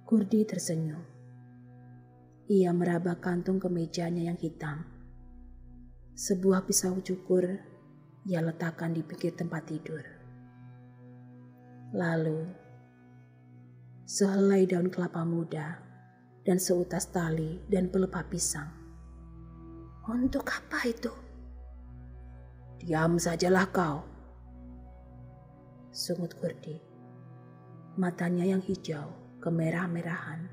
Kurdi tersenyum. Ia meraba kantung kemejanya yang hitam. Sebuah pisau cukur ia letakkan di pinggir tempat tidur. Lalu, sehelai daun kelapa muda dan seutas tali dan pelepah pisang. "Untuk apa itu?" "Diam sajalah kau," sungut Kurdi. Matanya yang hijau kemerah-merahan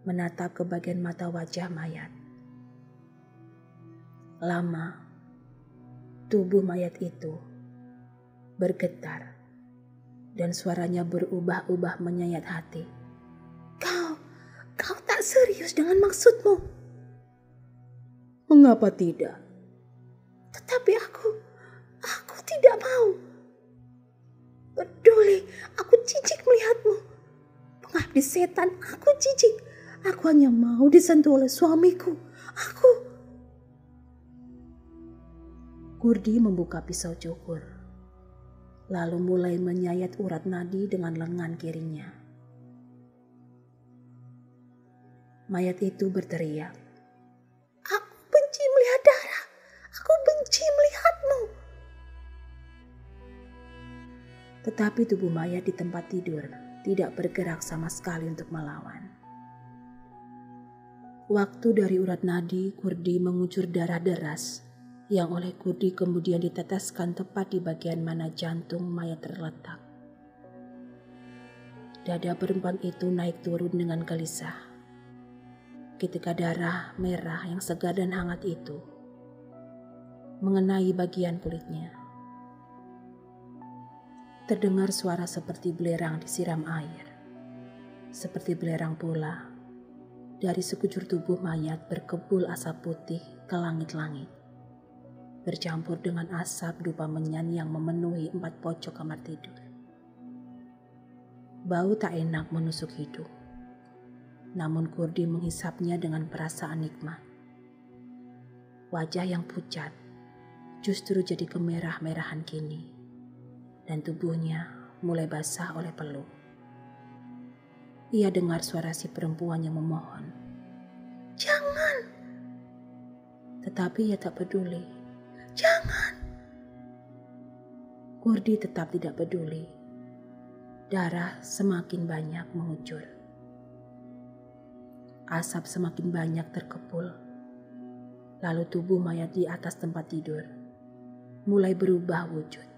menatap ke bagian mata wajah mayat. Lama, tubuh mayat itu bergetar dan suaranya berubah-ubah menyayat hati. Kau tak serius dengan maksudmu?" "Mengapa tidak?" "Tetapi aku tidak mau. Peduli, aku jijik melihatmu. Pengabdi setan, aku jijik. Aku hanya mau disentuh oleh suamiku. Kurdi membuka pisau cukur, lalu mulai menyayat urat nadi dengan lengan kirinya. Mayat itu berteriak, "Aku benci melihat darah. Aku benci melihatmu." Tetapi tubuh mayat di tempat tidur tidak bergerak sama sekali untuk melawan. Waktu dari urat nadi Kurdi mengucur darah deras yang oleh Kurdi kemudian diteteskan tepat di bagian mana jantung mayat terletak. Dada perempuan itu naik turun dengan gelisah ketika darah merah yang segar dan hangat itu mengenai bagian kulitnya. Terdengar suara seperti belerang disiram air. Seperti belerang pula, dari sekujur tubuh mayat berkebul asap putih ke langit-langit, bercampur dengan asap dupa menyan yang memenuhi 4 pojok kamar tidur. Bau tak enak menusuk hidung, namun Kurdi menghisapnya dengan perasaan nikmat. Wajah yang pucat justru jadi kemerah-merahan kini, dan tubuhnya mulai basah oleh peluh. Ia dengar suara si perempuan yang memohon, "Jangan!" Tetapi ia tak peduli. "Jangan!" Kurdi tetap tidak peduli. Darah semakin banyak mengucur. Asap semakin banyak terkepul. Lalu tubuh mayat di atas tempat tidur mulai berubah wujud.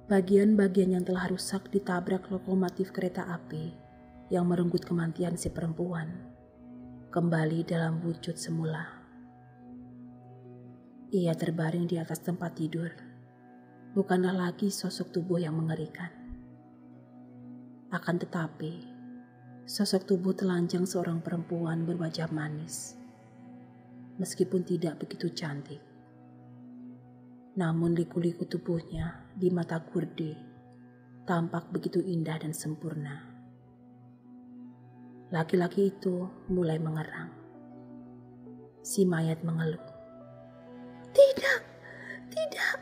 Bagian-bagian yang telah rusak ditabrak lokomotif kereta api yang merenggut kematian si perempuan kembali dalam wujud semula. Ia terbaring di atas tempat tidur, bukanlah lagi sosok tubuh yang mengerikan. Akan tetapi, sosok tubuh telanjang seorang perempuan berwajah manis, meskipun tidak begitu cantik. Namun liku-liku tubuhnya di mata Kurdi tampak begitu indah dan sempurna. Laki-laki itu mulai mengerang. Si mayat mengeluh, "Tidak, tidak."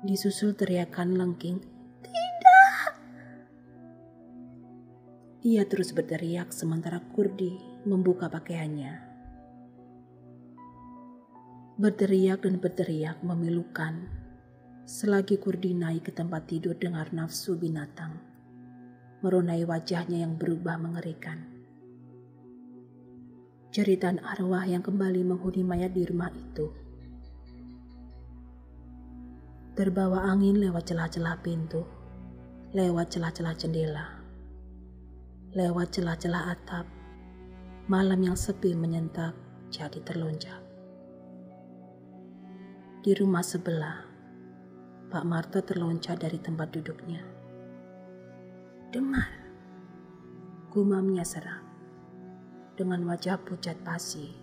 Disusul teriakan lengking, "Tidak." Ia terus berteriak sementara Kurdi membuka pakaiannya. Berteriak dan berteriak memilukan selagi Kurdi naik ke tempat tidur dengar nafsu binatang meronai wajahnya yang berubah mengerikan. Jeritan arwah yang kembali menghuni mayat di rumah itu. Terbawa angin lewat celah-celah pintu, lewat celah-celah jendela, lewat celah-celah atap, malam yang sepi menyentak jadi terlonjak. Di rumah sebelah, Pak Marto terloncat dari tempat duduknya. "Dengar," gumamnya serak. Dengan wajah pucat pasi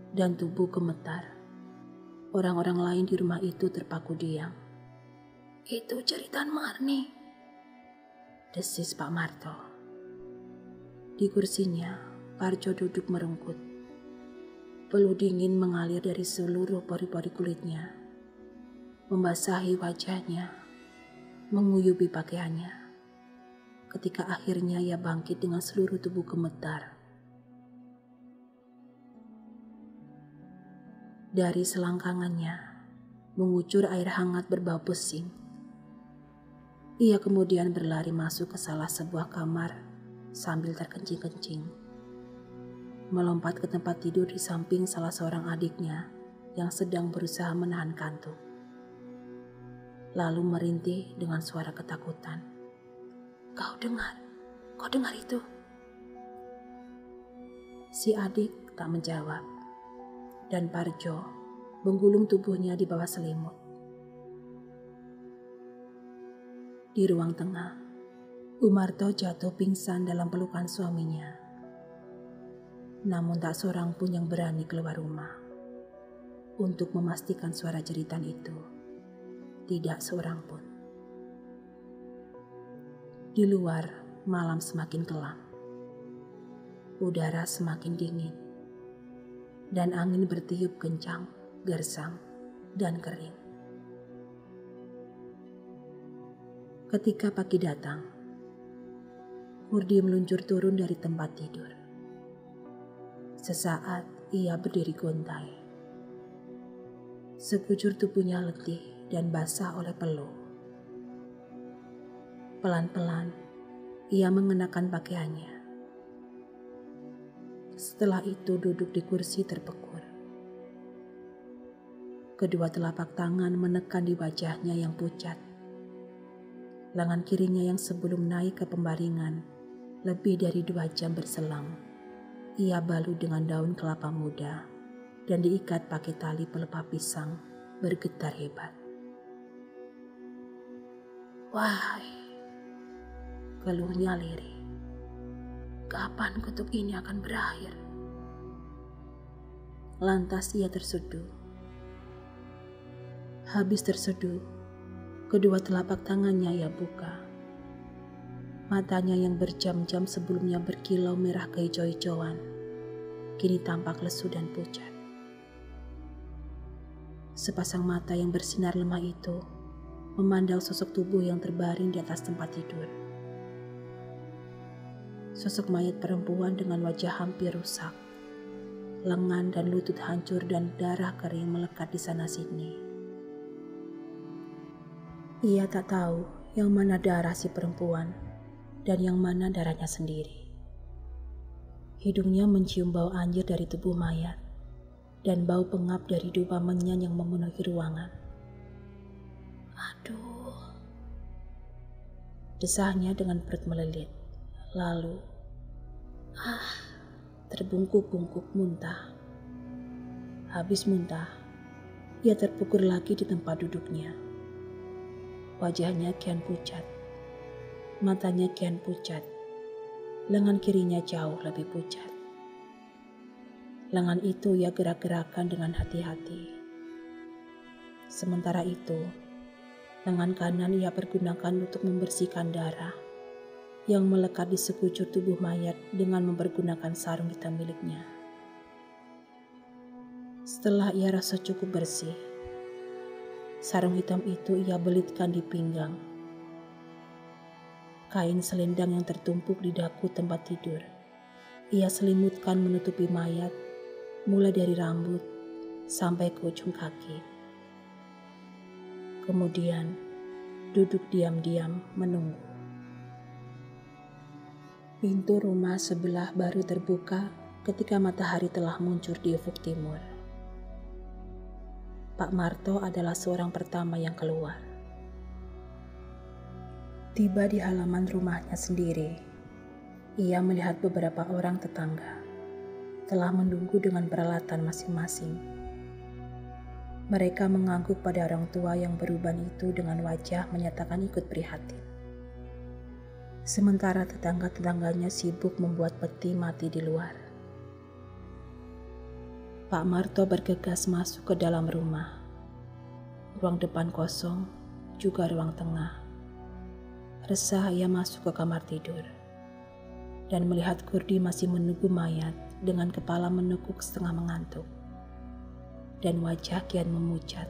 dan tubuh gemetar, orang-orang lain di rumah itu terpaku diam. "Itu jeritan Marni," desis Pak Marto. Di kursinya, Parjo duduk merengkut. Peluh dingin mengalir dari seluruh pori-pori kulitnya, membasahi wajahnya, menguyubi pakaiannya. Ketika akhirnya ia bangkit dengan seluruh tubuh gemetar. Dari selangkangannya mengucur air hangat berbau pesing. Ia kemudian berlari masuk ke salah sebuah kamar sambil terkencing-kencing. Melompat ke tempat tidur di samping salah seorang adiknya yang sedang berusaha menahan kantuk. Lalu merintih dengan suara ketakutan. Kau dengar itu?" Si adik tak menjawab, dan Parjo menggulung tubuhnya di bawah selimut. Di ruang tengah, Umarto jatuh pingsan dalam pelukan suaminya. Namun tak seorang pun yang berani keluar rumah untuk memastikan suara jeritan itu. Tidak seorang pun. Di luar, malam semakin kelam. Udara semakin dingin. Dan angin bertiup kencang, gersang, dan kering. Ketika pagi datang, Kurdi meluncur turun dari tempat tidur. Sesaat ia berdiri gontai. Sekujur tubuhnya letih dan basah oleh peluh. Pelan-pelan ia mengenakan pakaiannya. Setelah itu duduk di kursi terpekur. Kedua telapak tangan menekan di wajahnya yang pucat. Lengan kirinya yang sebelum naik ke pembaringan lebih dari 2 jam berselang, ia balut dengan daun kelapa muda dan diikat pakai tali pelepah pisang bergetar hebat. "Wahai," keluhnya lirih, "kapan kutuk ini akan berakhir?" Lantas ia terseduh. Habis terseduh, kedua telapak tangannya ia buka. Matanya yang berjam-jam sebelumnya berkilau merah kehijau-hijauan, kini tampak lesu dan pucat. Sepasang mata yang bersinar lemah itu memandang sosok tubuh yang terbaring di atas tempat tidur. Sosok mayat perempuan dengan wajah hampir rusak. Lengan dan lutut hancur dan darah kering melekat di sana-sini. Ia tak tahu yang mana darah si perempuan dan yang mana darahnya sendiri. Hidungnya mencium bau anjir dari tubuh mayat dan bau pengap dari dupa menyan yang memenuhi ruangan. "Aduh," desahnya dengan perut melilit. Lalu, terbungkuk-bungkuk muntah. Habis muntah, ia terpukul lagi di tempat duduknya. Wajahnya kian pucat, matanya kian pucat, lengan kirinya jauh lebih pucat. Lengan itu ia gerak-gerakan dengan hati-hati. Sementara itu, lengan kanan ia pergunakan untuk membersihkan darah yang melekat di sekujur tubuh mayat dengan mempergunakan sarung hitam miliknya. Setelah ia rasa cukup bersih, sarung hitam itu ia belitkan di pinggang. Kain selendang yang tertumpuk di daku tempat tidur ia selimutkan menutupi mayat mulai dari rambut sampai ke ujung kaki. Kemudian duduk diam-diam menunggu. Pintu rumah sebelah baru terbuka ketika matahari telah muncul di ufuk timur. Pak Marto adalah seorang pertama yang keluar. Tiba di halaman rumahnya sendiri, ia melihat beberapa orang tetangga telah menunggu dengan peralatan masing-masing. Mereka mengangguk pada orang tua yang beruban itu dengan wajah menyatakan ikut prihatin. Sementara tetangga-tetangganya sibuk membuat peti mati di luar. Pak Marto bergegas masuk ke dalam rumah. Ruang depan kosong, juga ruang tengah. Resah ia masuk ke kamar tidur dan melihat Kurdi masih menunggu mayat dengan kepala menekuk setengah mengantuk dan wajah kian memucat.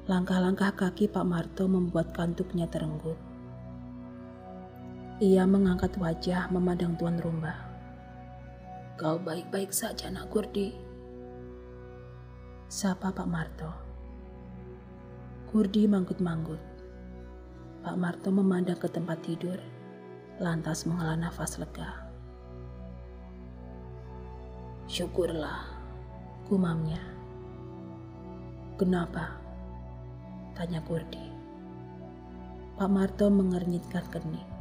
Langkah-langkah kaki Pak Marto membuat kantuknya terenggut. Ia mengangkat wajah memandang tuan rumah. "Kau baik-baik saja, nak Kurdi?" sapa Pak Marto. Kurdi manggut-manggut. Pak Marto memandang ke tempat tidur, lantas menghela nafas lega. "Syukurlah," gumamnya. "Kenapa?" tanya Kurdi. Pak Marto mengernyitkan kening.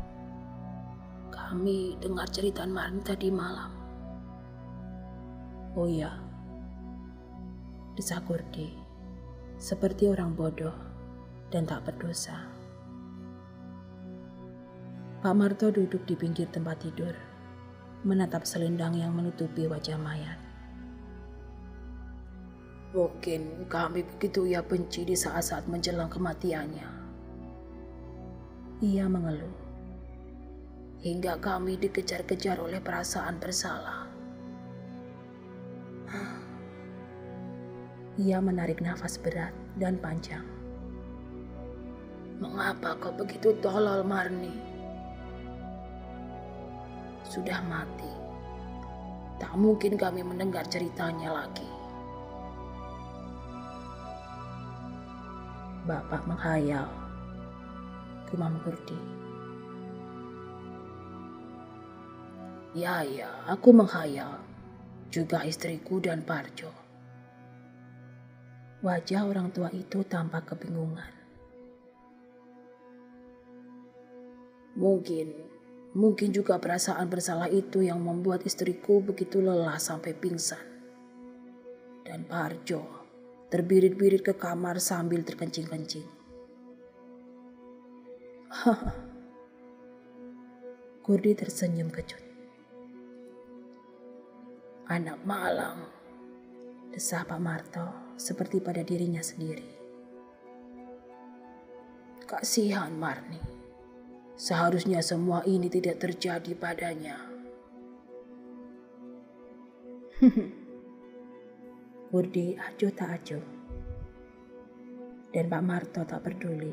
"Kami dengar cerita Marni tadi malam." "Oh ya," desah Kurdi, seperti orang bodoh dan tak berdosa. Pak Marto duduk di pinggir tempat tidur, menatap selendang yang menutupi wajah mayat. "Mungkin kami begitu ia benci di saat-saat menjelang kematiannya," ia mengeluh, "hingga kami dikejar-kejar oleh perasaan bersalah." Ia menarik nafas berat dan panjang. "Mengapa kau begitu tolol, Marni? Sudah mati. Tak mungkin kami mendengar ceritanya lagi." "Bapak menghayal," gumam Kurdi. Ya, aku menghayal. Juga istriku dan Parjo." Wajah orang tua itu tampak kebingungan. Mungkin juga perasaan bersalah itu yang membuat istriku begitu lelah sampai pingsan. Dan Parjo terbirit-birit ke kamar sambil terkencing-kencing. Kurdi tersenyum kecut. "Anak malang," desah Pak Marto seperti pada dirinya sendiri. "Kasihan Marni. Seharusnya semua ini tidak terjadi padanya." Kurdi acuh tak acuh. Dan Pak Marto tak peduli.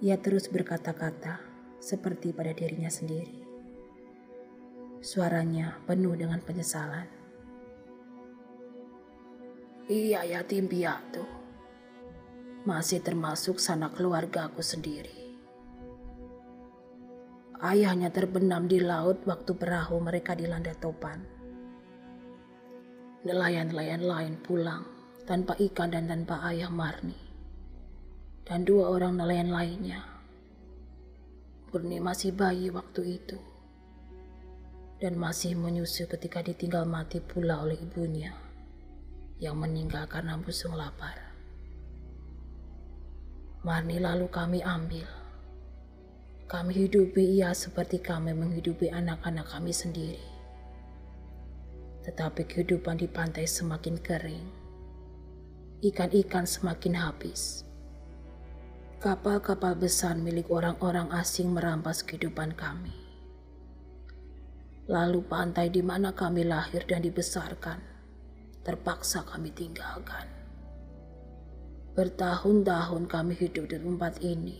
Ia terus berkata-kata seperti pada dirinya sendiri. Suaranya penuh dengan penyesalan. "Ia yatim piatu. Masih termasuk sanak keluargaku sendiri. Ayahnya terbenam di laut waktu perahu mereka dilanda topan. Nelayan-nelayan lain pulang tanpa ikan dan tanpa ayah Marni. Dan 2 orang nelayan lainnya. Murni masih bayi waktu itu. Dan masih menyusu ketika ditinggal mati pula oleh ibunya yang meninggal karena busung lapar. Marni lalu kami ambil. Kami hidupi ia seperti kami menghidupi anak-anak kami sendiri. Tetapi kehidupan di pantai semakin kering. Ikan-ikan semakin habis. Kapal-kapal besar milik orang-orang asing merampas kehidupan kami. Lalu pantai di mana kami lahir dan dibesarkan terpaksa kami tinggalkan. Bertahun-tahun kami hidup di tempat ini,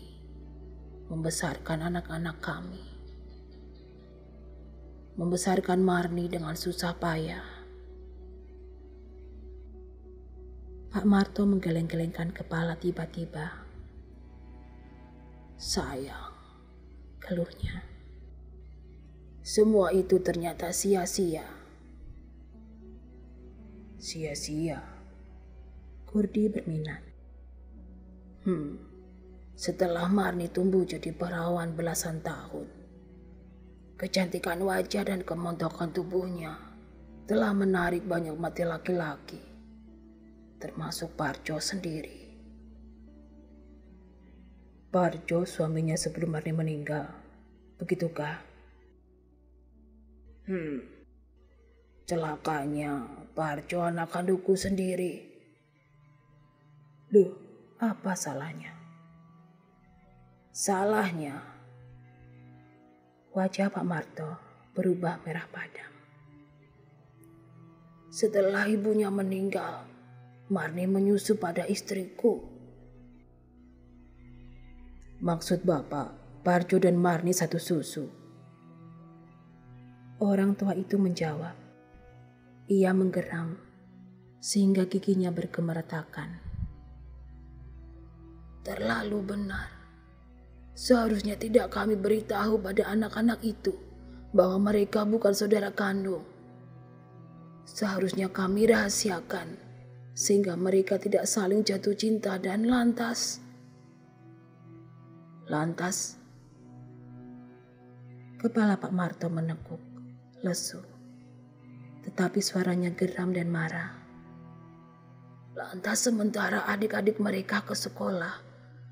membesarkan anak-anak kami. Membesarkan Marni dengan susah payah." Pak Marto menggeleng-gelengkan kepala tiba-tiba. "Sayang," keluhnya. "Semua itu ternyata sia-sia." "Sia-sia?" Kurdi berminat. Setelah Marni tumbuh jadi perawan belasan tahun, kecantikan wajah dan kemontokan tubuhnya telah menarik banyak mata laki-laki. termasuk Parjo sendiri. Parjo suaminya sebelum Marni meninggal, begitukah? Celakanya Parjo anak kandungku sendiri. Loh, apa salahnya? Salahnya, wajah Pak Marto berubah merah padam. Setelah ibunya meninggal, Marni menyusu pada istriku. Maksud Bapak, Parjo dan Marni satu susu? Orang tua itu menjawab. Ia menggeram sehingga giginya bergemeretakan. Terlalu benar. Seharusnya tidak kami beritahu pada anak-anak itu bahwa mereka bukan saudara kandung. Seharusnya kami rahasiakan sehingga mereka tidak saling jatuh cinta dan lantas. Kepala Pak Marto menekuk, lesu. Tetapi suaranya geram dan marah. Lantas sementara adik-adik mereka ke sekolah,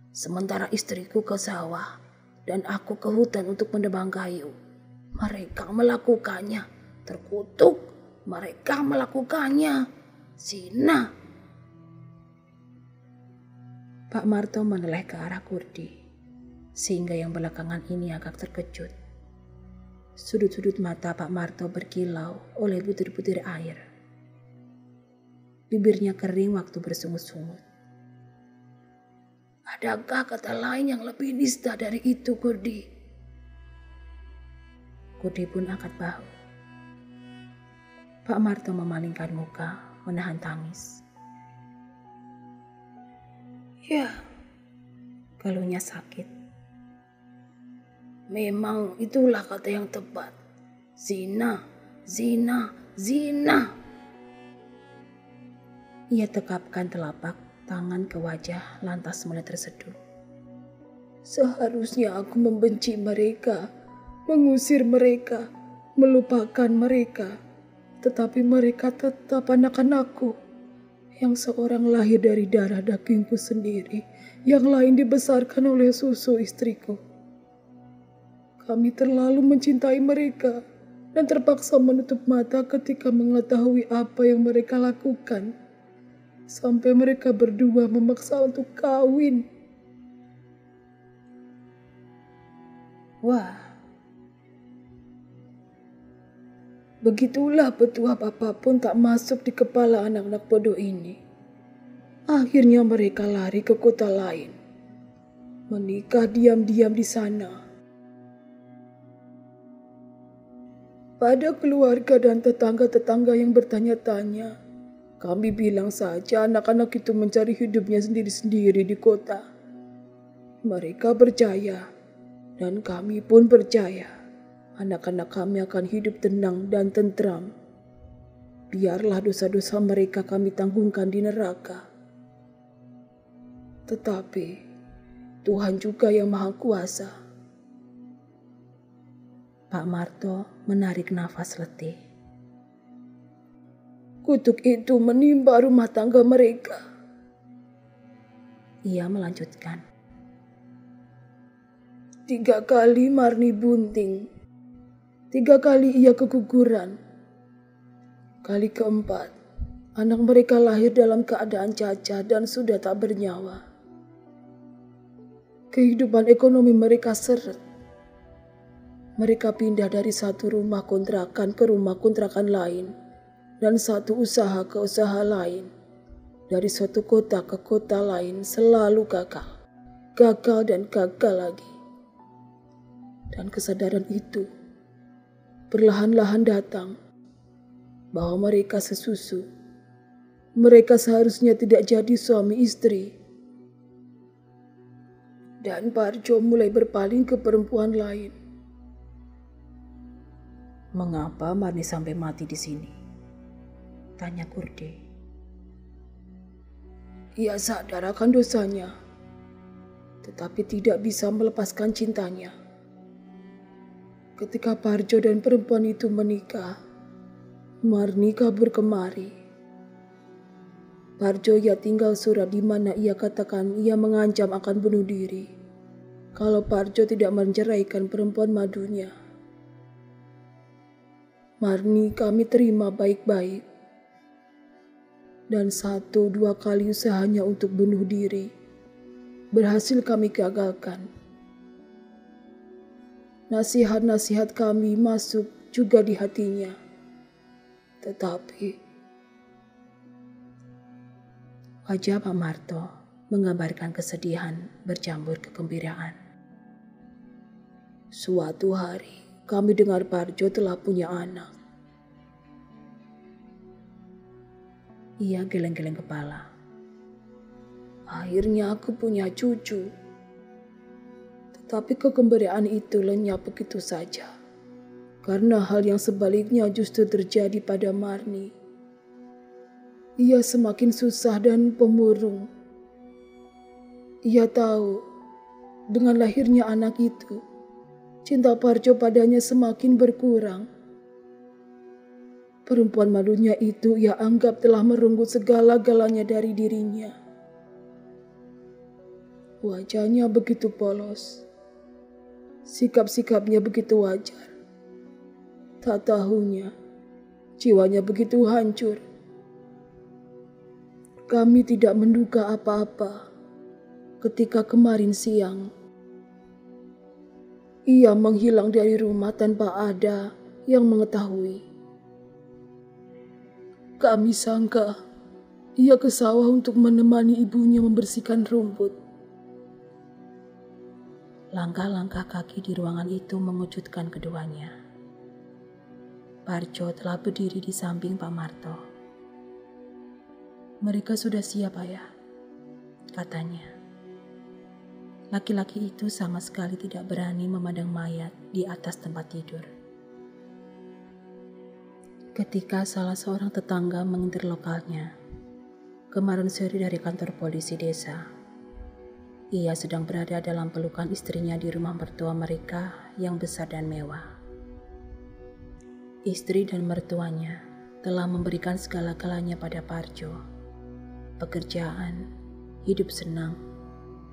sementara istriku ke sawah, dan aku ke hutan untuk menebang kayu. Mereka melakukannya, terkutuk. Mereka melakukannya, zina. Pak Marto menoleh ke arah Kurdi, sehingga yang belakangan ini agak terkejut. Sudut-sudut mata Pak Marto berkilau oleh butir-butir air. Bibirnya kering waktu bersungut-sungut. Adakah kata lain yang lebih nista dari itu, Kurdi? Kurdi pun angkat bahu. Pak Marto memalingkan muka, menahan tangis. Ya, keluhnya sakit. Memang itulah kata yang tepat. Zina, zina, zina. Ia tekapkan telapak tangan ke wajah lantas mulai terseduh. Seharusnya aku membenci mereka, mengusir mereka, melupakan mereka. Tetapi mereka tetap anak-anakku. Yang seorang lahir dari darah dagingku sendiri, yang lain dibesarkan oleh susu istriku. Kami terlalu mencintai mereka dan terpaksa menutup mata ketika mengetahui apa yang mereka lakukan. Sampai mereka berdua memaksa untuk kawin. Wah, begitulah petua apapun tak masuk di kepala anak-anak bodoh ini. Akhirnya mereka lari ke kota lain, menikah diam-diam di sana. Pada keluarga dan tetangga-tetangga yang bertanya-tanya, kami bilang saja anak-anak itu mencari hidupnya sendiri-sendiri di kota. Mereka percaya, dan kami pun percaya, anak-anak kami akan hidup tenang dan tentram. Biarlah dosa-dosa mereka kami tanggungkan di neraka. Tetapi Tuhan juga yang Maha Kuasa. Pak Marto menarik nafas letih. Kutuk itu menimpa rumah tangga mereka. Ia melanjutkan. 3 kali Marni bunting. 3 kali ia keguguran. Kali keempat, anak mereka lahir dalam keadaan cacat dan sudah tak bernyawa. Kehidupan ekonomi mereka seret. Mereka pindah dari satu rumah kontrakan ke rumah kontrakan lain. Dan satu usaha ke usaha lain, dari suatu kota ke kota lain selalu gagal. Gagal dan gagal lagi. Dan kesadaran itu perlahan-lahan datang bahwa mereka sesusu. Mereka seharusnya tidak jadi suami istri. Dan Parjo mulai berpaling ke perempuan lain. Mengapa Marni sampai mati di sini? Tanya Kurdi. Ia sadar akan dosanya, tetapi tidak bisa melepaskan cintanya. Ketika Parjo dan perempuan itu menikah, Marni kabur kemari. Parjo ia tinggal surat di mana ia katakan ia mengancam akan bunuh diri kalau Parjo tidak menceraikan perempuan madunya. Marni kami terima baik-baik. Dan 1-2 kali usahanya untuk bunuh diri berhasil kami gagalkan. Nasihat-nasihat kami masuk juga di hatinya. Tetapi wajah Pak Marto menggambarkan kesedihan bercampur kegembiraan. Suatu hari kami dengar Parjo telah punya anak. Ia geleng-geleng kepala. Akhirnya aku punya cucu. Tetapi kegembiraan itu lenyap begitu saja. Karena hal yang sebaliknya justru terjadi pada Marni. Ia semakin susah dan pemurung. Ia tahu dengan lahirnya anak itu, cinta Parjo padanya semakin berkurang. Perempuan madunya itu ia anggap telah merenggut segala-galanya dari dirinya. Wajahnya begitu polos. Sikap-sikapnya begitu wajar. Tak tahunya, jiwanya begitu hancur. Kami tidak menduga apa-apa ketika kemarin siang ia menghilang dari rumah tanpa ada yang mengetahui. Kami sangka ia ke sawah untuk menemani ibunya membersihkan rumput. Langkah-langkah kaki di ruangan itu mengejutkan keduanya. Parjo telah berdiri di samping Pak Marto. "Mereka sudah siap, Ayah," katanya. Laki-laki itu sama sekali tidak berani memandang mayat di atas tempat tidur. Ketika salah seorang tetangga menginterlokalnya, kemarin sore dari kantor polisi desa, ia sedang berada dalam pelukan istrinya di rumah mertua mereka yang besar dan mewah. Istri dan mertuanya telah memberikan segala-galanya pada Parjo, pekerjaan, hidup senang,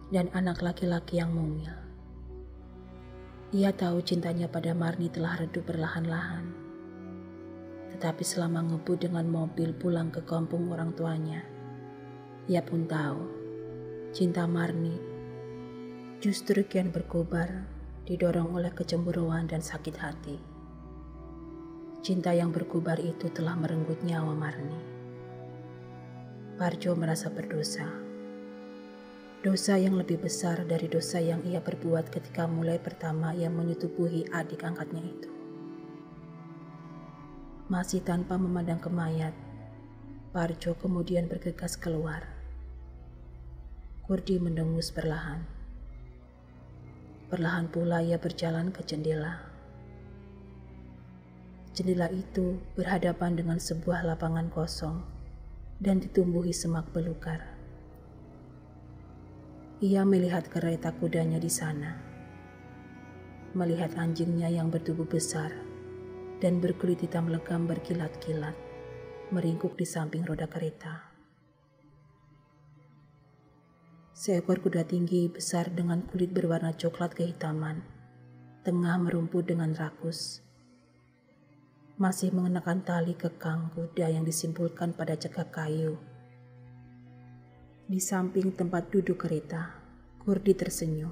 dan anak laki-laki yang mungil. Ia tahu cintanya pada Marni telah redup perlahan-lahan. Tetapi selama ngebut dengan mobil pulang ke kampung orang tuanya, ia pun tahu cinta Marni justru kian berkobar didorong oleh kecemburuan dan sakit hati. Cinta yang berkobar itu telah merenggut nyawa Marni. Parjo merasa berdosa. Dosa yang lebih besar dari dosa yang ia perbuat ketika mulai pertama ia menyetubuhi adik angkatnya itu. Masih tanpa memandang ke mayat, Parjo kemudian bergegas keluar. Kurdi mendengus perlahan. Perlahan pula ia berjalan ke jendela. Jendela itu berhadapan dengan sebuah lapangan kosong dan ditumbuhi semak belukar. Ia melihat kereta kudanya di sana, melihat anjingnya yang bertubuh besar dan berkulit hitam legam berkilat-kilat, meringkuk di samping roda kereta. Seekor kuda tinggi besar dengan kulit berwarna coklat kehitaman, tengah merumput dengan rakus. Masih mengenakan tali kekang kuda yang disimpulkan pada cekak kayu. Di samping tempat duduk kereta, Kurdi tersenyum.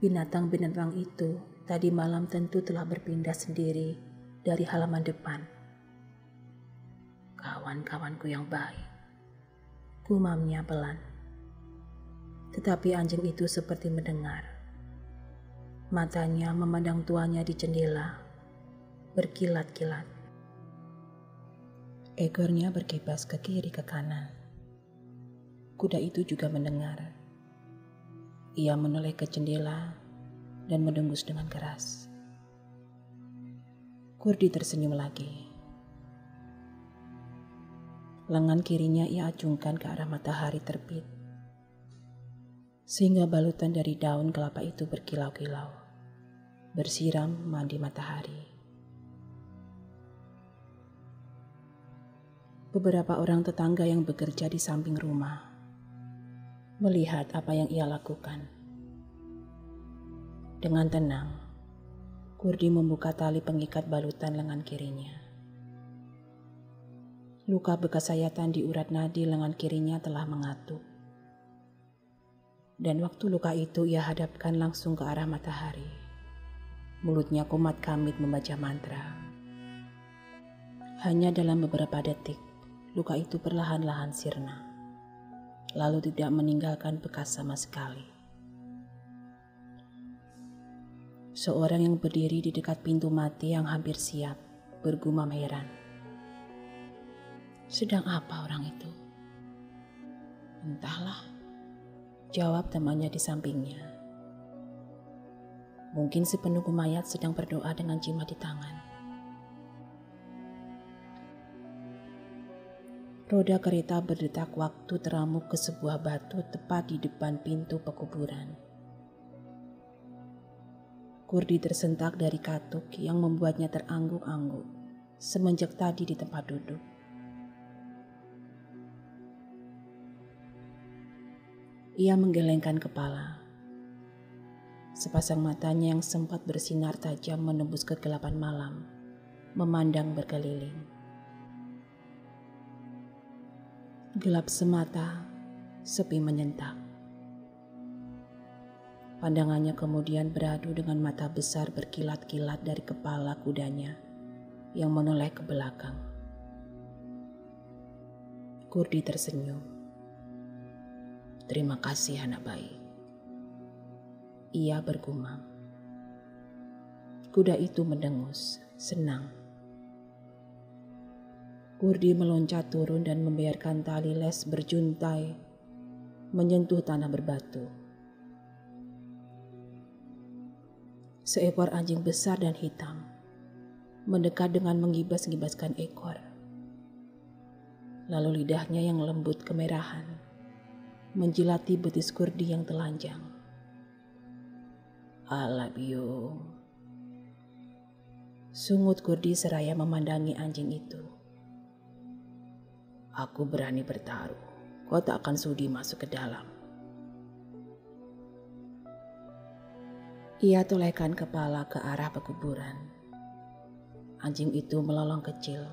Binatang-binatang itu tadi malam tentu telah berpindah sendiri dari halaman depan. "Kawan-kawanku yang baik," gumamnya pelan. Tetapi anjing itu seperti mendengar. Matanya memandang tuannya di jendela, berkilat-kilat. Ekornya berkibas ke kiri ke kanan. Kuda itu juga mendengar. Ia menoleh ke jendela dan mendengus dengan keras. Kurdi tersenyum lagi. Lengan kirinya ia acungkan ke arah matahari terbit, sehingga balutan dari daun kelapa itu berkilau-kilau, bersiram mandi matahari. Beberapa orang tetangga yang bekerja di samping rumah melihat apa yang ia lakukan. Dengan tenang, Kurdi membuka tali pengikat balutan lengan kirinya. Luka bekas sayatan di urat nadi lengan kirinya telah mengatup. Dan waktu luka itu ia hadapkan langsung ke arah matahari. Mulutnya kumat kamit membaca mantra. Hanya dalam beberapa detik, luka itu perlahan-lahan sirna, lalu tidak meninggalkan bekas sama sekali. Seorang yang berdiri di dekat pintu mati yang hampir siap bergumam heran. Sedang apa orang itu? Entahlah, jawab temannya di sampingnya. Mungkin si penunggu mayat sedang berdoa dengan jimat di tangan. Roda kereta berdetak waktu teramuk ke sebuah batu tepat di depan pintu pekuburan. Kurdi tersentak dari katuk yang membuatnya terangguk-angguk semenjak tadi di tempat duduk. Ia menggelengkan kepala. Sepasang matanya yang sempat bersinar tajam menembus kegelapan malam, memandang berkeliling. Gelap semata, sepi menyentak. Pandangannya kemudian beradu dengan mata besar berkilat-kilat dari kepala kudanya yang menoleh ke belakang. Kurdi tersenyum. Terima kasih anak baik. Ia bergumam. Kuda itu mendengus, senang. Kurdi meloncat turun dan membiarkan tali les berjuntai menyentuh tanah berbatu. Seekor anjing besar dan hitam mendekat dengan menggibas-gibaskan ekor. Lalu lidahnya yang lembut kemerahan menjilati betis Kurdi yang telanjang. I love you. Sungut Kurdi seraya memandangi anjing itu. Aku berani bertaruh, kau tak akan sudi masuk ke dalam. Ia tolehkan kepala ke arah pekuburan. Anjing itu melolong kecil,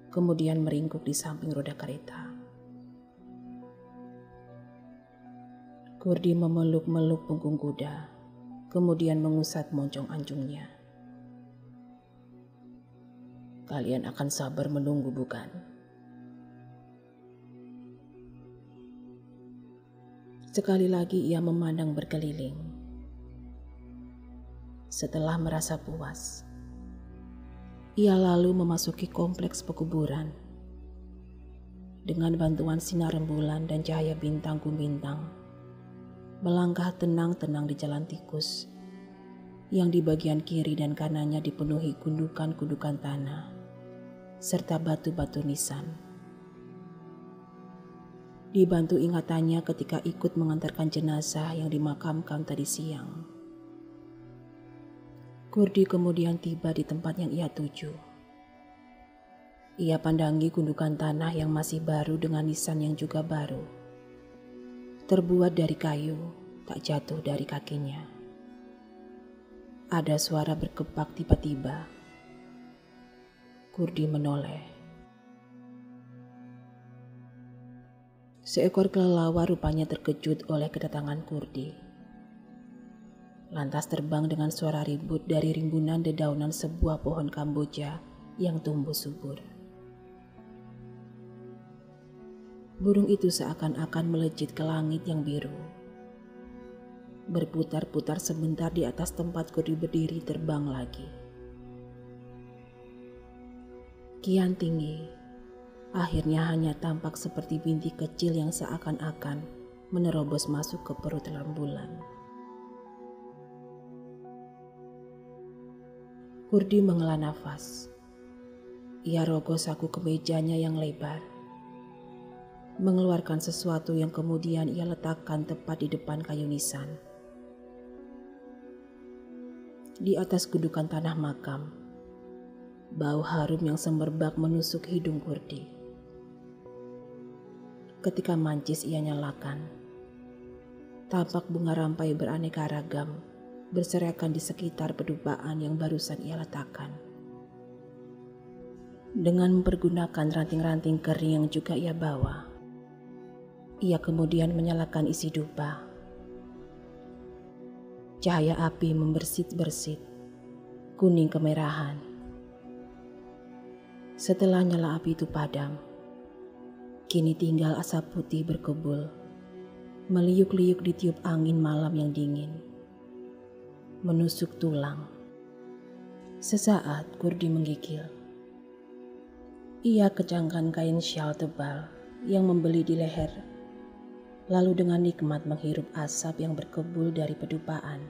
kemudian meringkuk di samping roda kereta. Kurdi memeluk-meluk punggung kuda, kemudian mengusap moncong anjungnya. Kalian akan sabar menunggu, bukan? Sekali lagi ia memandang berkeliling. Setelah merasa puas, ia lalu memasuki kompleks pekuburan. Dengan bantuan sinar rembulan dan cahaya bintang kumbintang, melangkah tenang-tenang di jalan tikus yang di bagian kiri dan kanannya dipenuhi gundukan-gundukan tanah serta batu-batu nisan. Dibantu ingatannya ketika ikut mengantarkan jenazah yang dimakamkan tadi siang. Kurdi kemudian tiba di tempat yang ia tuju. Ia pandangi gundukan tanah yang masih baru dengan nisan yang juga baru. Terbuat dari kayu, tak jatuh dari kakinya. Ada suara berkepak tiba-tiba. Kurdi menoleh. Seekor kelelawar rupanya terkejut oleh kedatangan Kurdi. Lantas terbang dengan suara ribut dari rimbunan dedaunan sebuah pohon kamboja yang tumbuh subur. Burung itu seakan-akan melejit ke langit yang biru. Berputar-putar sebentar di atas tempat Kurdi berdiri, terbang lagi. Kian tinggi. Akhirnya hanya tampak seperti bintik kecil yang seakan-akan menerobos masuk ke perut rembulan. Kurdi menghela nafas. Ia rogoh saku kemejanya yang lebar, mengeluarkan sesuatu yang kemudian ia letakkan tepat di depan kayu nisan. Di atas gundukan tanah makam, Bau harum yang semerbak menusuk hidung Kurdi. Ketika mancis ia nyalakan, tampak bunga rampai beraneka ragam berserakan di sekitar pedupaan yang barusan ia letakkan. Dengan mempergunakan ranting-ranting kering yang juga ia bawa, ia kemudian menyalakan isi dupa. Cahaya api membersit-bersit, kuning kemerahan. Setelah nyala api itu padam, kini tinggal asap putih berkebul, meliuk-liuk ditiup angin malam yang dingin, menusuk tulang. Sesaat Kurdi menggigil. Ia kencangkan kain syal tebal yang membeli di leher, lalu dengan nikmat menghirup asap yang berkebul dari pedupaan.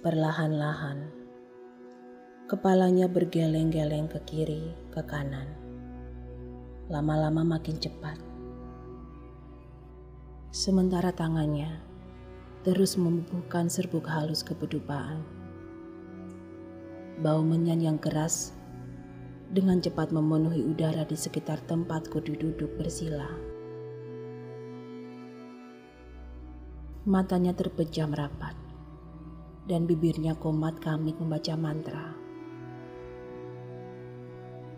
Perlahan-lahan, kepalanya bergeleng-geleng ke kiri, ke kanan. Lama-lama makin cepat. Sementara tangannya terus membubuhkan serbuk halus ke pedupaan. Bau menyan yang keras dengan cepat memenuhi udara di sekitar tempat Kurdi duduk bersila. Matanya terpejam rapat dan bibirnya komat kamik membaca mantra.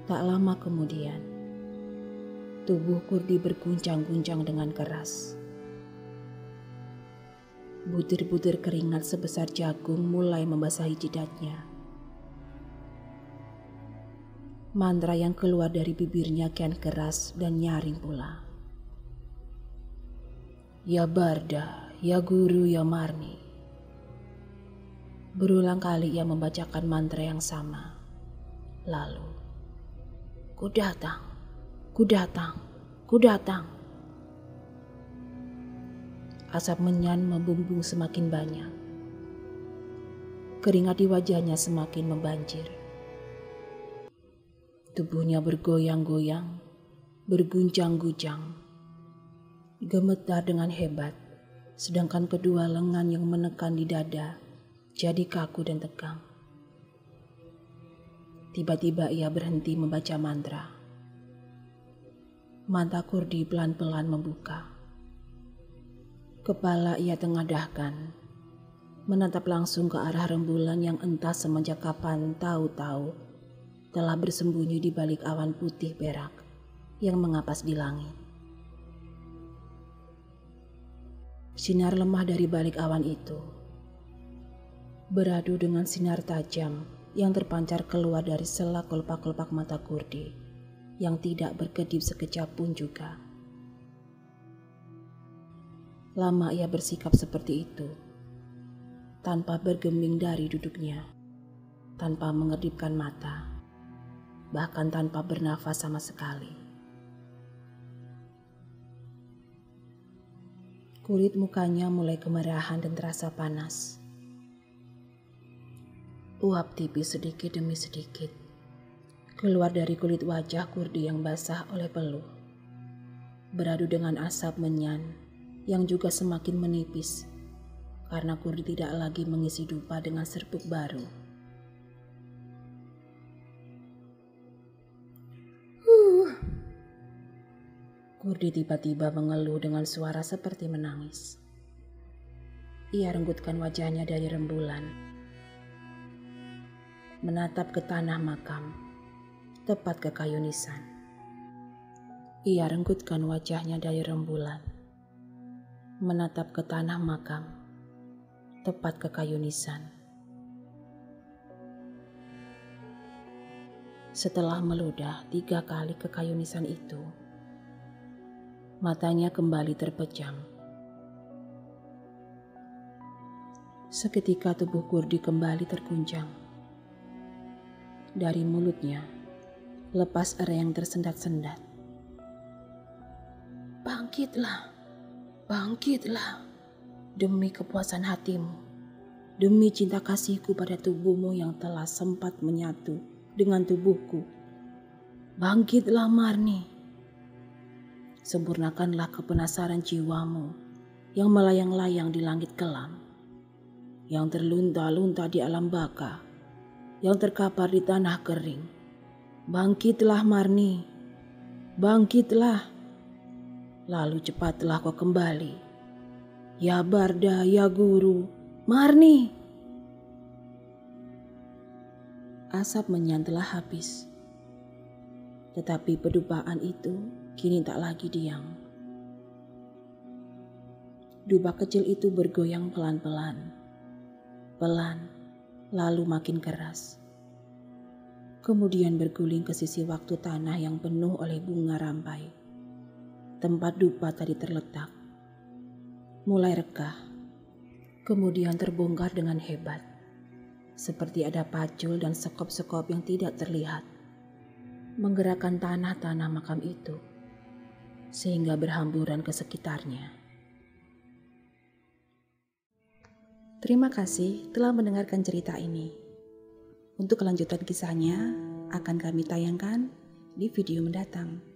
Tak lama kemudian, tubuh Kurdi berguncang-guncang dengan keras. Butir-butir keringat sebesar jagung mulai membasahi jidatnya. Mantra yang keluar dari bibirnya kian keras dan nyaring pula. Ya Barda, ya Guru, ya Marni. Berulang kali ia membacakan mantra yang sama. Lalu, ku datang, ku datang, ku datang. Asap menyan membumbung semakin banyak. Keringat di wajahnya semakin membanjir. Tubuhnya bergoyang-goyang, berguncang-guncang, gemetar dengan hebat, sedangkan kedua lengan yang menekan di dada jadi kaku dan tegang. Tiba-tiba ia berhenti membaca mantra. Mata Kurdi pelan-pelan membuka. Kepala ia tengadahkan, menatap langsung ke arah rembulan yang entah semenjak kapan tahu-tahu telah bersembunyi di balik awan putih perak yang mengapas di langit. Sinar lemah dari balik awan itu beradu dengan sinar tajam yang terpancar keluar dari sela kelopak-kelopak mata Kurdi yang tidak berkedip sekejap pun juga. Lama ia bersikap seperti itu, tanpa bergeming dari duduknya, tanpa mengedipkan mata, bahkan tanpa bernafas sama sekali. Kulit mukanya mulai kemerahan dan terasa panas. Uap tipis sedikit demi sedikit keluar dari kulit wajah Kurdi yang basah oleh peluh, beradu dengan asap menyan yang juga semakin menipis karena Kurdi tidak lagi mengisi dupa dengan serbuk baru. Kurdi tiba-tiba mengeluh dengan suara seperti menangis. Ia renggutkan wajahnya dari rembulan, menatap ke tanah makam, tepat ke kayu nisan. Ia renggutkan wajahnya dari rembulan, menatap ke tanah makam, tepat ke kayu nisan. Setelah meludah 3 kali ke kayu nisan itu, matanya kembali terpejam. Seketika tubuh Kurdi kembali terguncang. Dari mulutnya lepas ere yang tersendat-sendat. Bangkitlah, bangkitlah, demi kepuasan hatimu, demi cinta kasihku pada tubuhmu yang telah sempat menyatu dengan tubuhku. Bangkitlah Marni, sempurnakanlah kepenasaran jiwamu yang melayang-layang di langit kelam, yang terlunta-lunta di alam baka, yang terkapar di tanah kering. Bangkitlah Marni, bangkitlah. Lalu cepatlah kau kembali. Ya Barda, ya Guru, Marni. Asap menyan telah habis. Tetapi pedupaan itu kini tak lagi diam. Dupa kecil itu bergoyang pelan-pelan. Pelan, lalu makin keras. Kemudian berguling ke sisi waktu tanah yang penuh oleh bunga rampai. Tempat dupa tadi terletak. Mulai rekah, kemudian terbongkar dengan hebat. Seperti ada pacul dan sekop-sekop yang tidak terlihat. Menggerakkan tanah-tanah makam itu, sehingga berhamburan ke sekitarnya. Terima kasih telah mendengarkan cerita ini. Untuk kelanjutan kisahnya akan kami tayangkan di video mendatang.